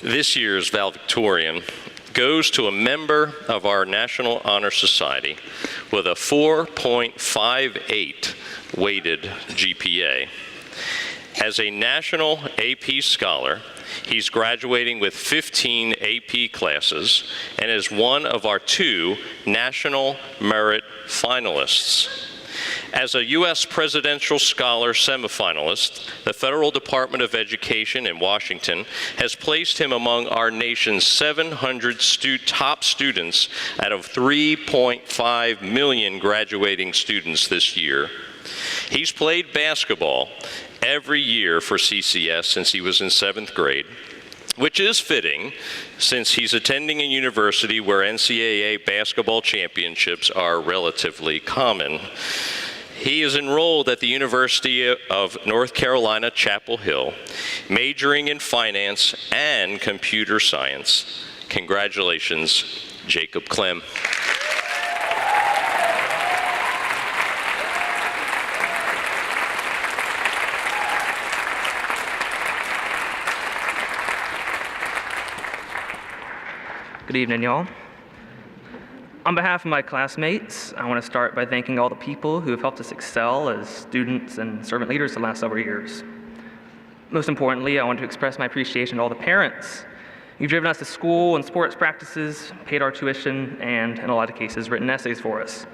This year's Valedictorian goes to a member of our National Honor Society with a 4.58 weighted GPA. As a National AP Scholar, he's graduating with 15 AP classes and is one of our 2 National Merit finalists. As a U.S. Presidential Scholar semifinalist, the Federal Department of Education in Washington has placed him among our nation's 700 top students out of 3.5 million graduating students this year. He's played basketball every year for CCS since he was in 7th grade, which is fitting since he's attending a university where NCAA basketball championships are relatively common. He is enrolled at the University of North Carolina, Chapel Hill, majoring in finance and computer science. Congratulations, Jakob Klemm. Good evening, y'all. On behalf of my classmates, I want to start by thanking all the people who have helped us excel as students and servant leaders the last several years. Most importantly, I want to express my appreciation to all the parents. You've driven us to school and sports practices, paid our tuition, and in a lot of cases, written essays for us.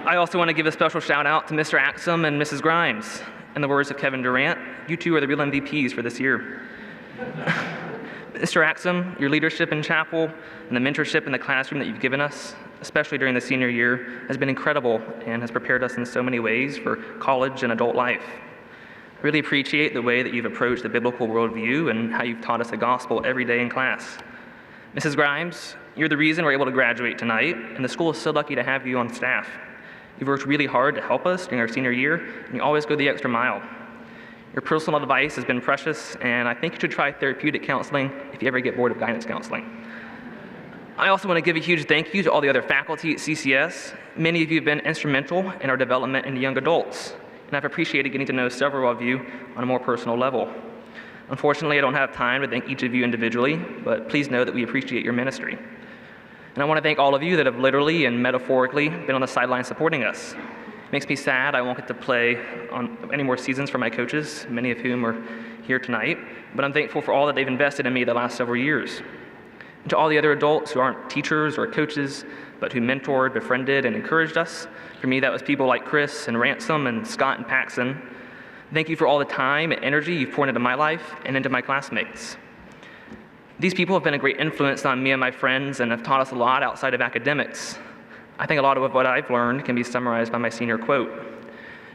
I also want to give a special shout out to Mr. Axum and Mrs. Grimes. In the words of Kevin Durant, you two are the real MVPs for this year. Mr. Axum, your leadership in chapel and the mentorship in the classroom that you've given us, especially during the senior year, has been incredible and has prepared us in so many ways for college and adult life. I really appreciate the way that you've approached the biblical worldview and how you've taught us the gospel every day in class. Mrs. Grimes, you're the reason we're able to graduate tonight, and the school is so lucky to have you on staff. You've worked really hard to help us during our senior year, and you always go the extra mile. Your personal advice has been precious, and I think you should try therapeutic counseling if you ever get bored of guidance counseling. I also want to give a huge thank you to all the other faculty at CCS. Many of you have been instrumental in our development into young adults, and I've appreciated getting to know several of you on a more personal level. Unfortunately, I don't have time to thank each of you individually, but please know that we appreciate your ministry. And I want to thank all of you that have literally and metaphorically been on the sidelines supporting us. It makes me sad I won't get to play on any more seasons for my coaches, many of whom are here tonight, but I'm thankful for all that they've invested in me the last several years. And to all the other adults who aren't teachers or coaches, but who mentored, befriended, and encouraged us, for me that was people like Chris and Ransom and Scott and Paxson. Thank you for all the time and energy you've poured into my life and into my classmates. These people have been a great influence on me and my friends and have taught us a lot outside of academics. I think a lot of what I've learned can be summarized by my senior quote.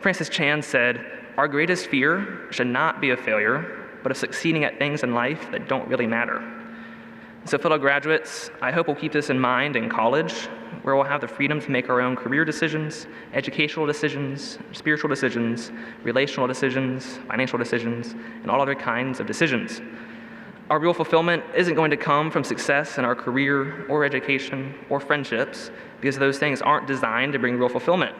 Francis Chan said, "Our greatest fear should not be of failure, but of succeeding at things in life that don't really matter." So fellow graduates, I hope we'll keep this in mind in college, where we'll have the freedom to make our own career decisions, educational decisions, spiritual decisions, relational decisions, financial decisions, and all other kinds of decisions. Our real fulfillment isn't going to come from success in our career or education or friendships, because those things aren't designed to bring real fulfillment.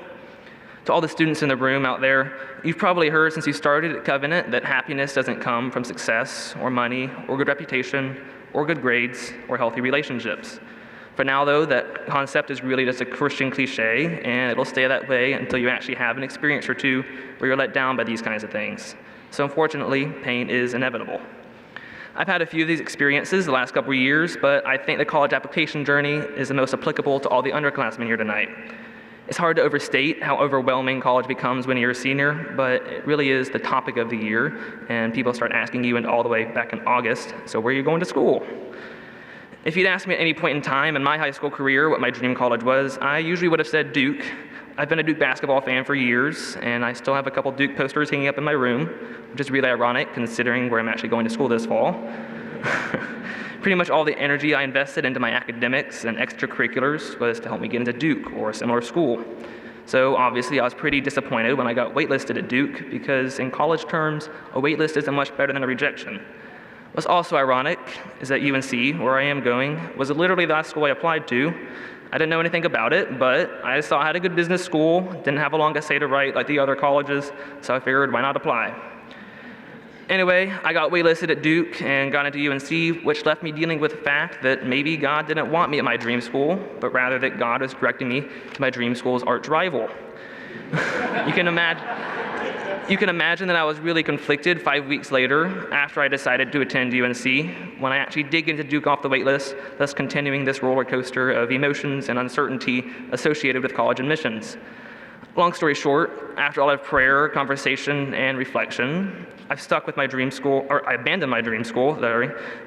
To all the students in the room out there, you've probably heard since you started at Covenant that happiness doesn't come from success or money or good reputation or good grades or healthy relationships. For now, though, that concept is really just a Christian cliche, and it'll stay that way until you actually have an experience or two where you're let down by these kinds of things. So unfortunately, pain is inevitable. I've had a few of these experiences the last couple of years, but I think the college application journey is the most applicable to all the underclassmen here tonight. It's hard to overstate how overwhelming college becomes when you're a senior, but it really is the topic of the year, and people start asking you all the way back in August, so where are you going to school? If you'd asked me at any point in time in my high school career what my dream college was, I usually would have said Duke. I've been a Duke basketball fan for years, and I still have a couple Duke posters hanging up in my room, which is really ironic considering where I'm actually going to school this fall. Pretty much all the energy I invested into my academics and extracurriculars was to help me get into Duke or a similar school. So obviously I was pretty disappointed when I got waitlisted at Duke, because in college terms, a waitlist isn't much better than a rejection. What's also ironic is that UNC, where I am going, was literally the last school I applied to. I didn't know anything about it, but I saw I had a good business school, didn't have a long essay to write like the other colleges, so I figured why not apply. Anyway, I got waitlisted at Duke and got into UNC, which left me dealing with the fact that maybe God didn't want me at my dream school, but rather that God was directing me to my dream school's arch rival. You can imagine that I was really conflicted 5 weeks later after I decided to attend UNC, when I actually did get to Duke off the waitlist, thus continuing this roller coaster of emotions and uncertainty associated with college admissions. Long story short, after all of prayer, conversation, and reflection, I've stuck with my dream school, or I abandoned my dream school,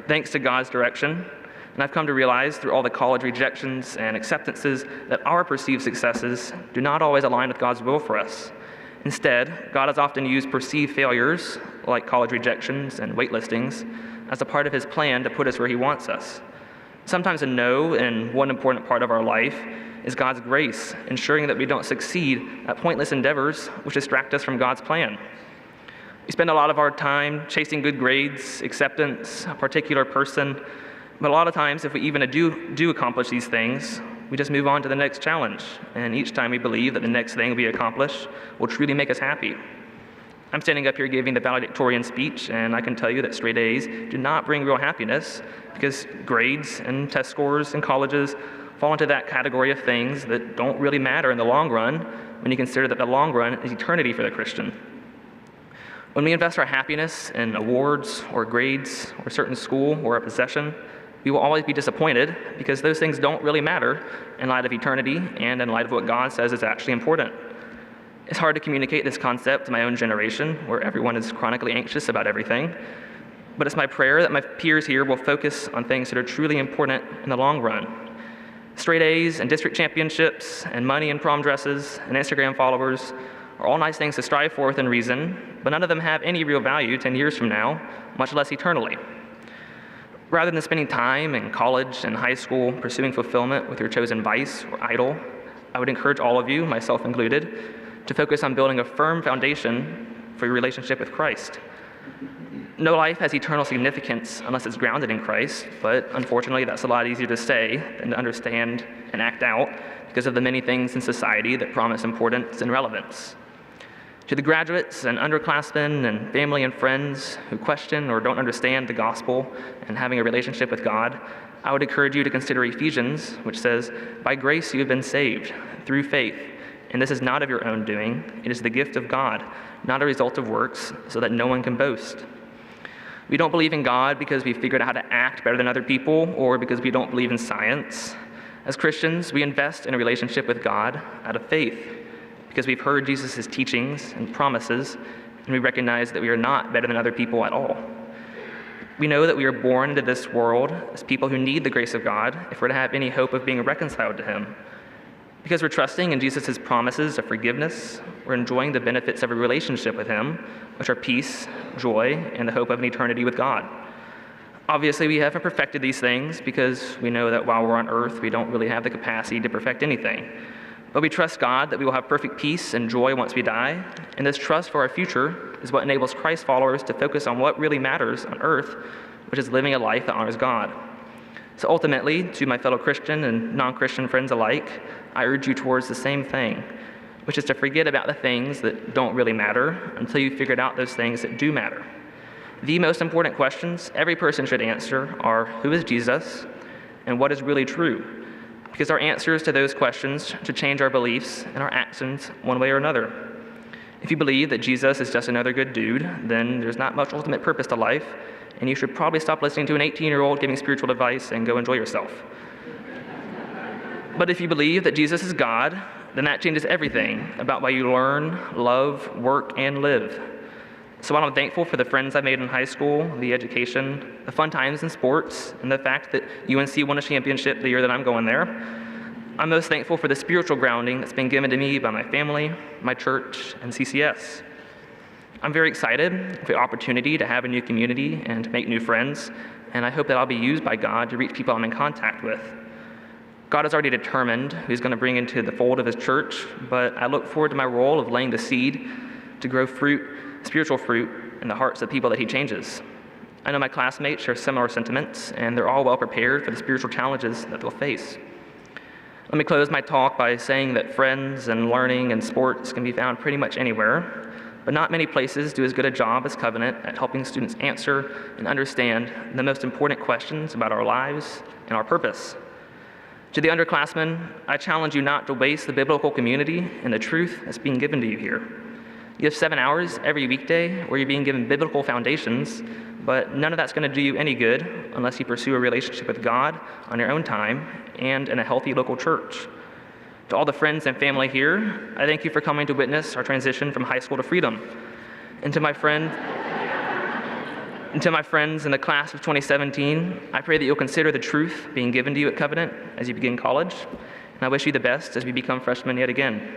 thanks to God's direction. And I've come to realize through all the college rejections and acceptances that our perceived successes do not always align with God's will for us. Instead, God has often used perceived failures, like college rejections and waitlistings, as a part of his plan to put us where he wants us. Sometimes a no in one important part of our life is God's grace, ensuring that we don't succeed at pointless endeavors which distract us from God's plan. We spend a lot of our time chasing good grades, acceptance, a particular person, but a lot of times if we even do accomplish these things, we just move on to the next challenge, and each time we believe that the next thing we accomplish will truly make us happy. I'm standing up here giving the Valedictorian speech, and I can tell you that straight A's do not bring real happiness, because grades and test scores and colleges fall into that category of things that don't really matter in the long run when you consider that the long run is eternity for the Christian. When we invest our happiness in awards or grades or a certain school or a possession, we will always be disappointed because those things don't really matter in light of eternity and in light of what God says is actually important. It's hard to communicate this concept to my own generation, where everyone is chronically anxious about everything, but it's my prayer that my peers here will focus on things that are truly important in the long run. Straight A's and district championships and money and prom dresses and Instagram followers are all nice things to strive for within reason, but none of them have any real value 10 years from now, much less eternally. Rather than spending time in college and high school pursuing fulfillment with your chosen vice or idol, I would encourage all of you, myself included, to focus on building a firm foundation for your relationship with Christ. No life has eternal significance unless it's grounded in Christ, but unfortunately that's a lot easier to say than to understand and act out because of the many things in society that promise importance and relevance. To the graduates and underclassmen and family and friends who question or don't understand the gospel and having a relationship with God, I would encourage you to consider Ephesians, which says, "By grace you have been saved, through faith, and this is not of your own doing, it is the gift of God, not a result of works, so that no one can boast." We don't believe in God because we figured out how to act better than other people or because we don't believe in science. As Christians, we invest in a relationship with God out of faith, because we've heard Jesus' teachings and promises, and we recognize that we are not better than other people at all. We know that we are born into this world as people who need the grace of God if we're to have any hope of being reconciled to him. Because we're trusting in Jesus' promises of forgiveness, we're enjoying the benefits of a relationship with him, which are peace, joy, and the hope of an eternity with God. Obviously, we haven't perfected these things because we know that while we're on earth, we don't really have the capacity to perfect anything. But we trust God that we will have perfect peace and joy once we die, and this trust for our future is what enables Christ followers to focus on what really matters on earth, which is living a life that honors God. So ultimately, to my fellow Christian and non-Christian friends alike, I urge you towards the same thing, which is to forget about the things that don't really matter until you've figured out those things that do matter. The most important questions every person should answer are, who is Jesus, and what is really true? Because our answers to those questions should change our beliefs and our actions one way or another. If you believe that Jesus is just another good dude, then there's not much ultimate purpose to life, and you should probably stop listening to an 18-year-old giving spiritual advice and go enjoy yourself. But if you believe that Jesus is God, then that changes everything about why you learn, love, work, and live. So while I'm thankful for the friends I made in high school, the education, the fun times in sports, and the fact that UNC won a championship the year that I'm going there, I'm most thankful for the spiritual grounding that's been given to me by my family, my church, and CCS. I'm very excited for the opportunity to have a new community and to make new friends, and I hope that I'll be used by God to reach people I'm in contact with. God has already determined who he's going to bring into the fold of his church, but I look forward to my role of laying the seed to grow fruit, spiritual fruit, in the hearts of people that he changes. I know my classmates share similar sentiments, and they're all well prepared for the spiritual challenges that they'll face. Let me close my talk by saying that friends and learning and sports can be found pretty much anywhere, but not many places do as good a job as Covenant at helping students answer and understand the most important questions about our lives and our purpose. To the underclassmen, I challenge you not to waste the biblical community and the truth that's being given to you here. You have 7 hours every weekday where you're being given biblical foundations, but none of that's going to do you any good unless you pursue a relationship with God on your own time and in a healthy local church. To all the friends and family here, I thank you for coming to witness our transition from high school to freedom. And to my friends in the class of 2017, I pray that you'll consider the truth being given to you at Covenant as you begin college, and I wish you the best as we become freshmen yet again.